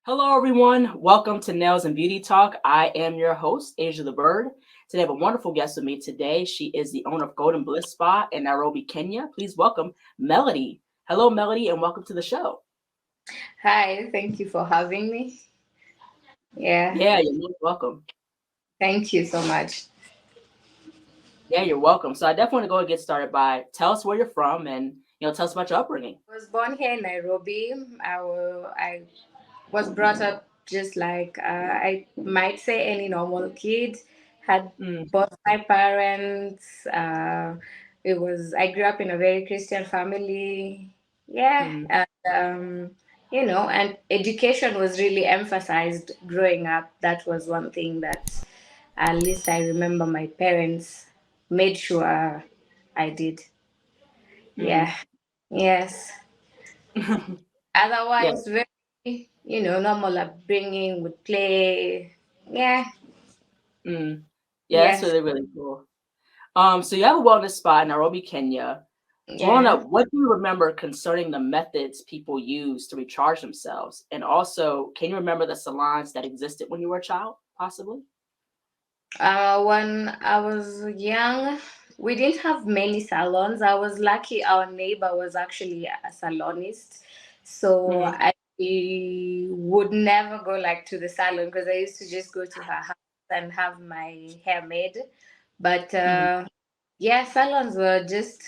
Hello, everyone. Welcome to Nails and Beauty Talk. I am your host, Asia the Bird. Today, I have a wonderful guest with me today. She is the owner of Golden Bliss Spa in Nairobi, Kenya. Please welcome Melody. Hello, Melody, and welcome to the show. Hi, thank you for having me. Yeah, Yeah, you're most welcome. thank you so much. Yeah, you're welcome. So I definitely want to go and get started by tell us where you're from and tell us about your upbringing. I was born here in Nairobi. I was brought up just like I might say any normal kid. Had Mm, both my parents. I grew up in a very Christian family. Yeah, mm, and education was really emphasized growing up. That was one thing that at least I remember my parents made sure I did. mm. Yeah. Yes. Yeah, Otherwise, very, normal upbringing with play. Yeah. mm. Yeah, that's Yes. really, really cool. So you have a wellness spa in Nairobi, Kenya. Growing Yeah. up, what do you remember concerning the methods people use to recharge themselves? And also, can you remember the salons that existed when you were a child, possibly? When I was young, we didn't have many salons. I was lucky our neighbor was actually a salonist. So Mm-hmm. I would never go like to the salon because I used to just go to her house and have my hair made. But Mm-hmm. yeah, salons were just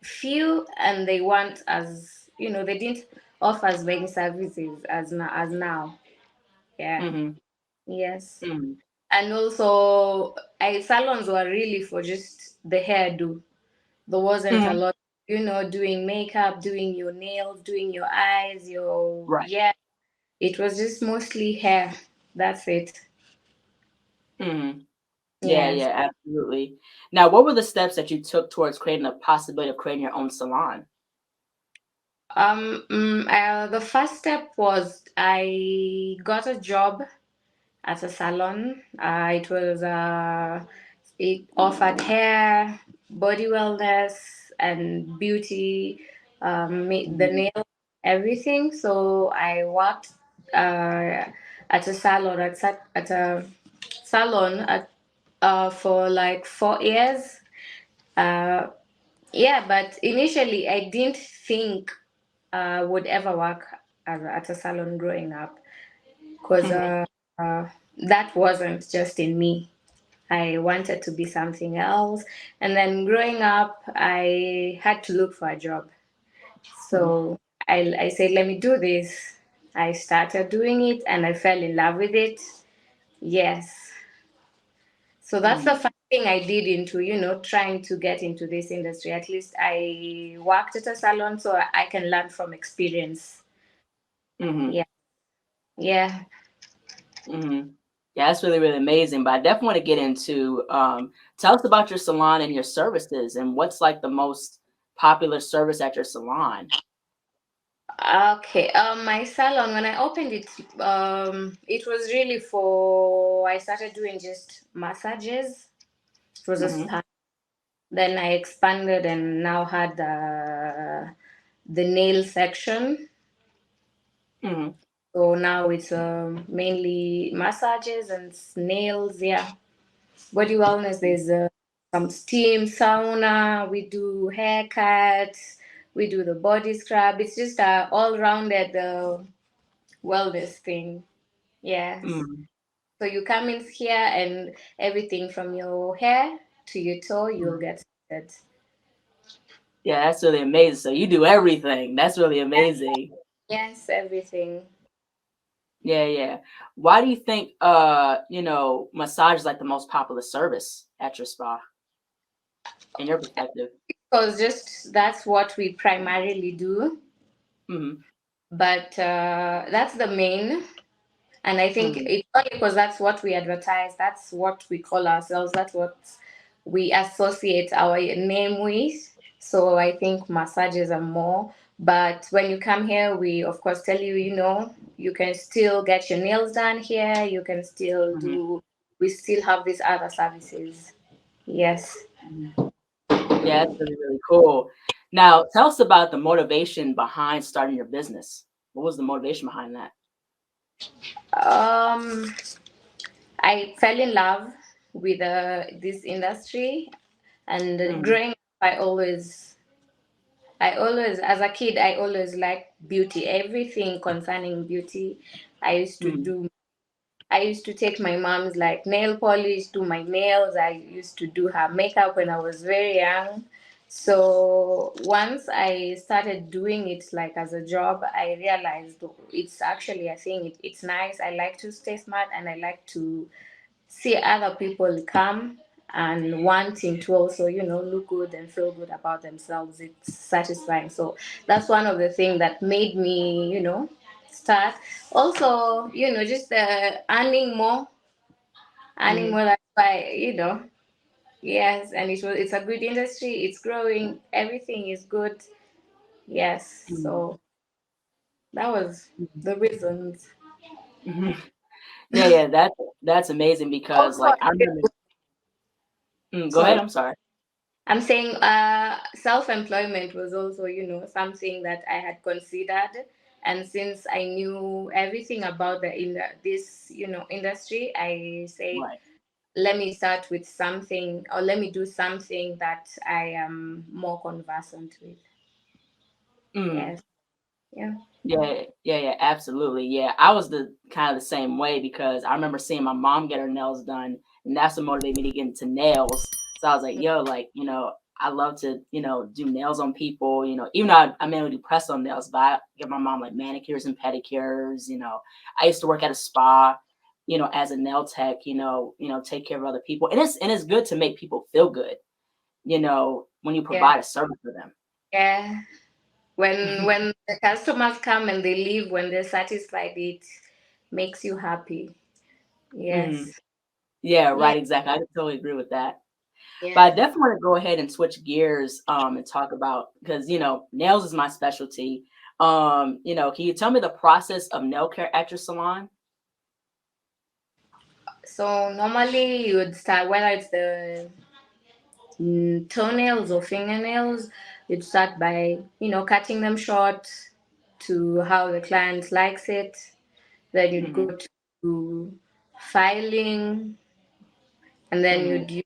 few and they weren't as, they didn't offer as many services as now. Yeah. Mm-hmm. Yes. Mm-hmm. And also, salons were really for just the hairdo. There wasn't a Mm-hmm. lot, doing makeup, doing your nails, doing your eyes, Right. yeah. It was just mostly hair. That's it. Mm-hmm. Yeah, Yes. yeah, absolutely. Now, what were the steps that you took towards creating the possibility of creating your own salon? The first step was I got a job at a salon. It offered hair, body wellness, and beauty, the Mm-hmm. nail, everything. So I worked uh, at a salon for like 4 years. Uh, yeah, but initially I didn't think would ever work at a salon growing up because Mm-hmm. uh, that wasn't just in me. I wanted to be something else. And then growing up, I had to look for a job. So I said, let me do this. I started doing it and I fell in love with it. Yes. So that's the Mm-hmm. first thing I did into, trying to get into this industry. At least I worked at a salon so I can learn from experience. Mm-hmm. Yeah. Yeah. Mm-hmm. Yeah, that's really, really amazing. But I definitely want to get into tell us about your salon and your services and what's like the most popular service at your salon. Okay, my salon when I opened it, it was really for I started doing just massages. It was a Mm-hmm. spa. Then I expanded and now had the nail section. Mm-hmm. So now it's mainly massages and nails. Yeah, body wellness. There's some steam sauna. We do haircuts. We do the body scrub. It's just all rounded wellness thing. Yes. Mm-hmm. So you come in here and everything from your hair to your toe, you'll get started. Yeah, that's really amazing. So you do everything. That's really amazing. Yes, everything. Yeah, yeah. Why do you think massage is like the most popular service at your spa in your perspective? Because just that's what we primarily do. Mm-hmm. But that's the main. And I think Mm-hmm. it's only because that's what we advertise. That's what we call ourselves. That's what we associate our name with. So I think massages are more. But when you come here, we of course tell you, you can still get your nails done here. You can still Mm-hmm. we still have these other services. Yes. Mm-hmm. Yeah, that's really, really cool. Now, tell us about the motivation behind starting your business. What was the motivation behind that? Um, I fell in love with this industry, and Mm, growing up, as a kid, I always liked beauty, everything concerning beauty. I used to mm, do I used to take my mom's like nail polish, do my nails. I used to do her makeup when I was very young. So once I started doing it like as a job, I realized it's actually a thing. It's nice. I like to stay smart, and I like to see other people come and wanting to also, look good and feel good about themselves. It's satisfying. So that's one of the things that made me, start. Also, just earning mm, more. That's why, yes. And it's a good industry. It's growing. Everything is good. Yes. mm, So that was mm. the reasons. Mhm. Yeah, yeah, that's amazing because Also, like I remember. Go ahead. sorry. I'm sorry. I'm saying self-employment was also, something that I had considered. And since I knew everything about this, industry, I said, Right. let me start with something, or let me do something that I am more conversant with. Mm. Yes. Yeah. Yeah, yeah, yeah, absolutely. Yeah, I was the kind of the same way because I remember seeing my mom get her nails done, and that's what motivated me to get into nails. So I was like, yo, like, I love to, do nails on people, even though I mainly do press on nails, but I give my mom like manicures and pedicures, I used to work at a spa, as a nail tech, take care of other people. And it's good to make people feel good, when you Yeah. provide a service for them. Yeah. When the customers come and they leave, when they're satisfied, it makes you happy. Mhm. Yes. Yeah, Yeah. right, exactly. I totally agree with that. But I Yeah. definitely want to go ahead and switch gears and talk about because nails is my specialty. Can you tell me the process of nail care at your salon? So normally you would start, whether it's the toenails or fingernails, you'd start by, cutting them short to how the client likes it. Then you'd Hmm. go to filing, and then Hmm. you'd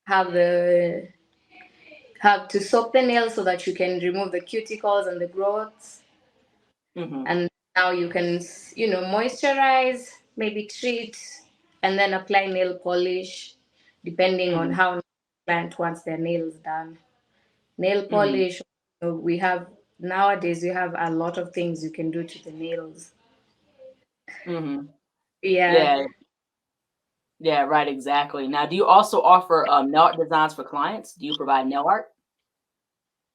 have the have to soak the nails so that you can remove the cuticles and the growths. Hmm. And now you can, moisturize, maybe treat, and then apply nail polish, depending on Hmm. how the client wants their nails done. Nail Hmm. polish, we have nowadays we have a lot of things you can do to the nails. Hmm. Yeah. Yeah, yeah, right, exactly. Now, do you also offer nail art designs for clients? Do you provide nail art?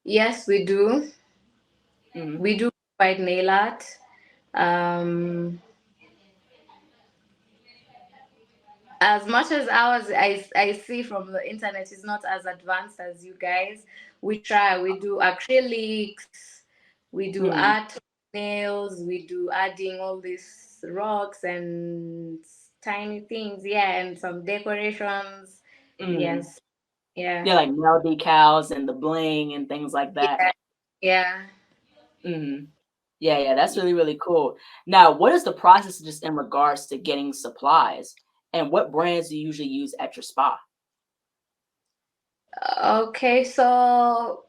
Yes, we do. Hmm. We do provide nail art. Um, as much as ours, I see from the internet is not as advanced as you guys. We try. We do acrylics. We do Hmm. art nails. We do adding all these rocks and tiny things. Yeah, and some decorations. Hmm. Yes. Yeah. Yeah, like nail decals and the bling and things like that. Yeah. Yeah. Hmm. Yeah, yeah, that's really, really cool. Now, what is the process just in regards to getting supplies? And what brands do you usually use at your spa? Okay. So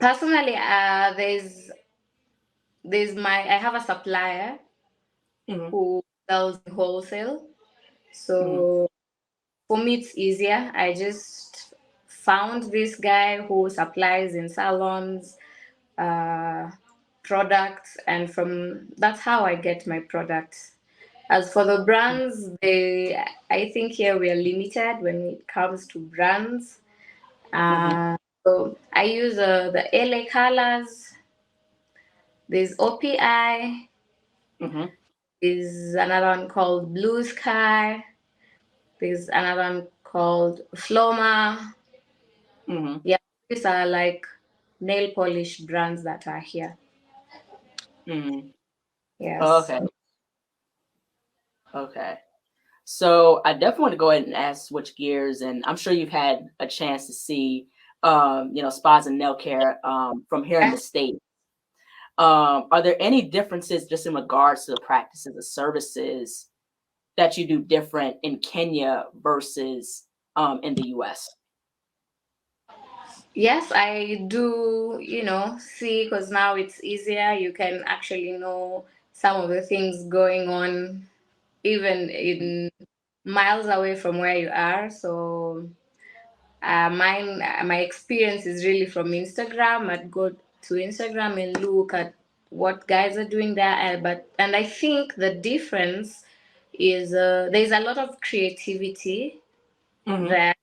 personally, there's my I have a supplier Mhm, who sells in wholesale. mhm, So for me, it's easier. I just found this guy who supplies in salons, uh, products, and from that's how I get my products. As for the brands, I think here we are limited when it comes to brands. mhm, So I use the LA Colors. There's OPI. mhm, There's another one called Blue Sky. There's another one called Floma. mhm, Yeah, these are like nail polish brands that are here. mhm. Yes. Okay, okay. So I definitely want to go ahead and ask switch gears, and I'm sure you've had a chance to see, spas and nail care from here in the Yeah. state. Are there any differences just in regards to the practices, the services that you do different in Kenya versus in the US? Yes, I do, see, because now it's easier. You can actually know some of the things going on even in miles away from where you are. So my experience is really from Instagram. I'd go to Instagram and look at what guys are doing there. And I think the difference is there's a lot of creativity Mm-hmm. there.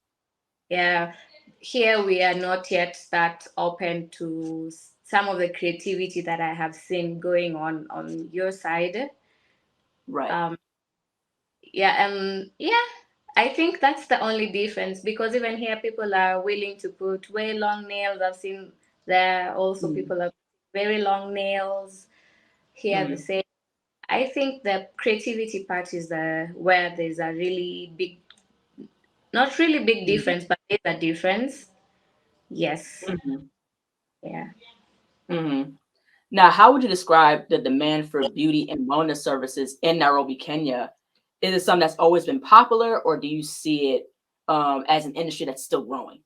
Yeah, here we are not yet that open to some of the creativity that I have seen going on your side. Right. Um, yeah, yeah, I think that's the only difference because even here people are willing to put way long nails. I've seen there also Mm-hmm. people have very long nails here the Mm-hmm. same. I think the creativity part is the where there's a really big, not really big difference, but there's a difference. Yes. Mm-hmm. Yeah. Mm-hmm. Now, how would you describe the demand for beauty and wellness services in Nairobi, Kenya? Is it something that's always been popular, or do you see it as an industry that's still growing?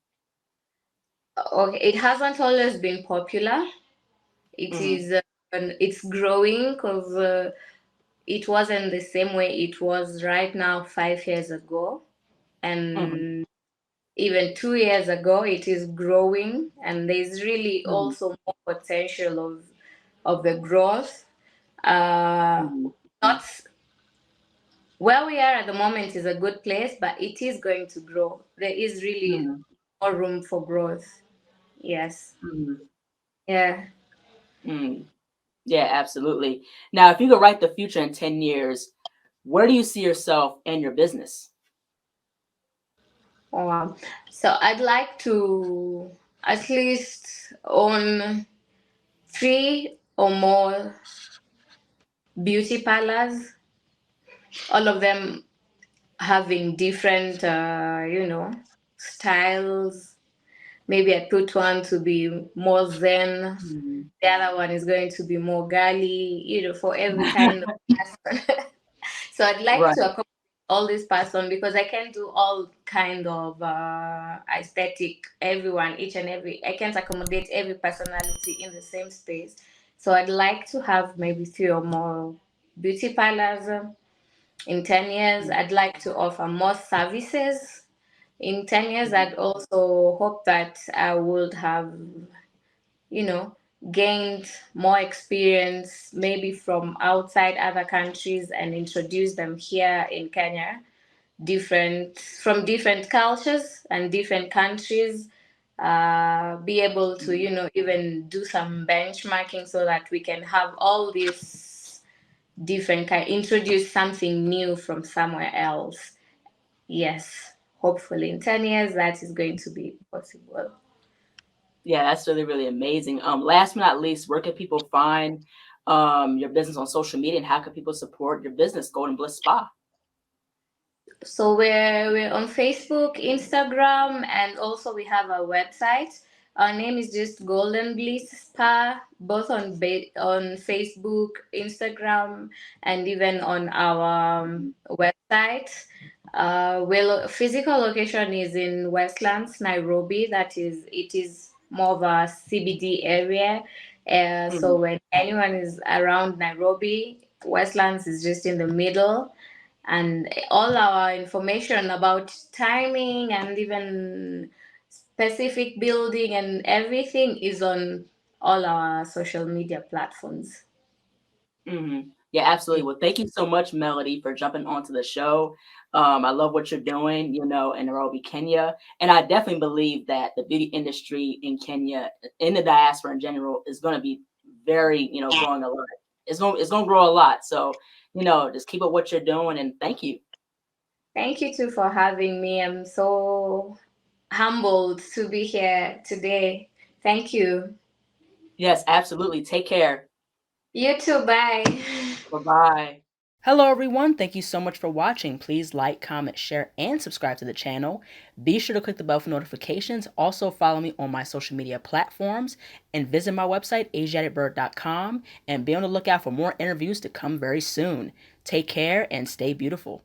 Okay, it hasn't always been popular. It Mm-hmm. is, it's growing because it wasn't the same way it was right now 5 years ago, Mm-hmm. and even 2 years ago. It is growing, and there's really Mm-hmm. also more potential of the growth. Uh, Mm-hmm. Not where we are at the moment is a good place, but it is going to grow. There is really Mm-hmm. more room for growth. Yes. Mm-hmm. Yeah. Mm. Yeah, absolutely. Now, if you could write the future in 10 years, where do you see yourself and your business? Wow. So I'd like to at least own three or more beauty parlors, all of them having different, styles. Maybe I put one to be more zen, Mhm. the other one is going to be more girly, for every kind of person. So I'd like to Right. accommodate all this person because I can do all kind of aesthetic. Everyone, each and every, I can't accommodate every personality in the same space. So I'd like to have maybe three or more beauty parlors. In 10 years, I'd like to offer more services. In 10 years, Mhm. I'd also hope that I would have, you know, gained more experience maybe from outside other countries and introduce them here in Kenya, different from different cultures and different countries. Be able to, Mhm. even do some benchmarking so that we can have all these different kind, introduce something new from somewhere else. Yes, hopefully in 10 years that is going to be possible. Yeah, that's really, really amazing. Last but not least, where can people find your business on social media, and how can people support your business, Golden Bliss Spa? So we're on Facebook, Instagram, and also we have a website. Our name is just Golden Bliss Spa, both on Facebook, Instagram, and even on our Mhm. website. Well, physical location is in Westlands, Nairobi. It is more of a CBD area. So Mhm. when anyone is around Nairobi, Westlands is just in the middle, and all our information about timing and even specific building and everything is on all our social media platforms. Yeah, absolutely. Well, thank you so much, Melody, for jumping onto the show. I love what you're doing, in Nairobi, Kenya. And I definitely believe that the beauty industry in Kenya, in the diaspora in general, is going to be very, growing a lot. It's going to grow a lot. So, just keep up what you're doing, and thank you. Thank you too for having me. I'm so humbled to be here today. Thank you. Yes, absolutely. Take care. You too. Bye. Bye bye. Hello everyone, thank you so much for watching. Please like, comment, share, and subscribe to the channel. Be sure to click the bell for notifications. Also follow me on my social media platforms and visit my website, ASIATHABIRD.com, and be on the lookout for more interviews to come very soon. Take care and stay beautiful.